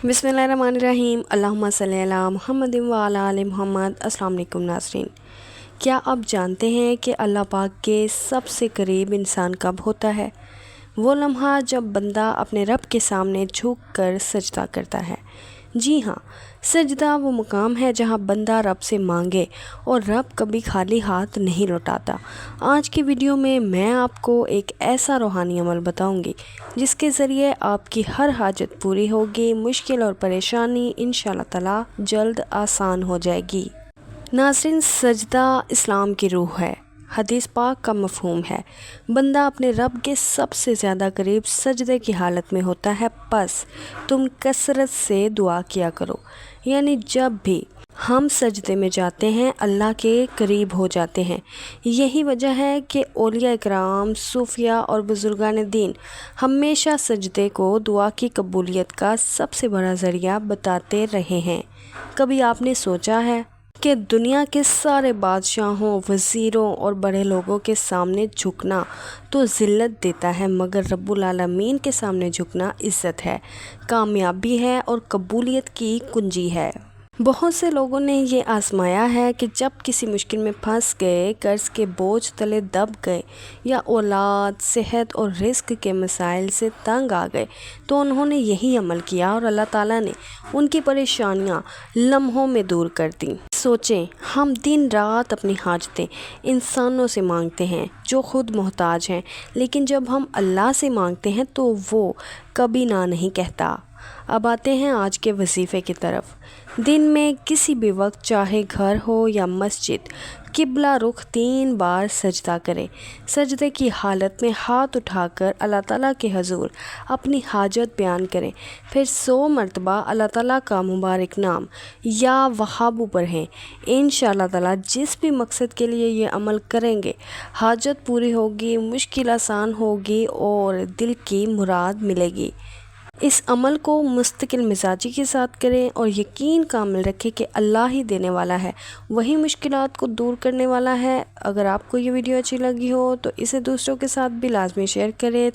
बिस्मिल्लाहिर्रहमानिर्रहीम अल्लाहुम्मा सल्ली अला मुहम्मद व अला आलि मुहम्मद। अस्सलाम वालेकुम नाज़रीन, क्या आप जानते हैं कि अल्लाह पाक के सबसे करीब इंसान कब होता है? वो लम्हा जब बंदा अपने रब के सामने झुक कर सजदा करता है। जी हाँ, सजदा वो मुकाम है जहाँ बंदा रब से मांगे और रब कभी खाली हाथ नहीं लौटाता। आज की वीडियो में मैं आपको एक ऐसा रूहानी अमल बताऊंगी जिसके ज़रिए आपकी हर हाजत पूरी होगी, मुश्किल और परेशानी इंशाअल्लाह ताला जल्द आसान हो जाएगी। नाज़रीन, सजदा इस्लाम की रूह है। हदीस पाक का मफ़हूम है, बंदा अपने रब के सबसे ज़्यादा करीब सजदे की हालत में होता है। बस तुम कसरत से दुआ किया करो, यानी जब भी हम सजदे में जाते हैं अल्लाह के करीब हो जाते हैं। यही वजह है कि औलिया इकराम, सूफिया और बुज़ुर्गान दीन हमेशा सजदे को दुआ की कबूलियत का सबसे बड़ा ज़रिया बताते रहे हैं। कभी आपने सोचा है कि दुनिया के सारे बादशाहों, वज़ीरों और बड़े लोगों के सामने झुकना तो ज़िल्लत देता है, मगर रब्बुल आलमीन के सामने झुकना इज़्ज़त है, कामयाबी है और कबूलियत की कुंजी है। बहुत से लोगों ने ये आजमाया है कि जब किसी मुश्किल में फंस गए, कर्ज के बोझ तले दब गए या औलाद, सेहत और रिस्क के मसाइल से तंग आ गए, तो उन्होंने यही अमल किया और अल्लाह ताला ने उनकी परेशानियां लम्हों में दूर कर दी। सोचें, हम दिन रात अपनी हाजतें इंसानों से मांगते हैं जो खुद मोहताज हैं, लेकिन जब हम अल्लाह से मांगते हैं तो वो कभी ना नहीं कहता। अब आते हैं आज के वजीफ़े की तरफ। दिन में किसी भी वक्त, चाहे घर हो या मस्जिद, किबला रुख 3 बार सजदा करें। सजदे की हालत में हाथ उठाकर अल्लाह ताला के हजूर अपनी हाजत बयान करें, फिर 100 मरतबा अल्लाह ताला का मुबारक नाम या वहाबू पढ़ें। इंशाअल्लाह ताला जिस भी मकसद के लिए ये अमल करेंगे हाजत पूरी होगी, मुश्किल आसान होगी और दिल की मुराद मिलेगी। इस अमल को मुस्तकिल मिजाजी के साथ करें और यकीन कामिल रखें कि अल्लाह ही देने वाला है, वही मुश्किलात को दूर करने वाला है। अगर आपको ये वीडियो अच्छी लगी हो तो इसे दूसरों के साथ भी लाजमी शेयर करें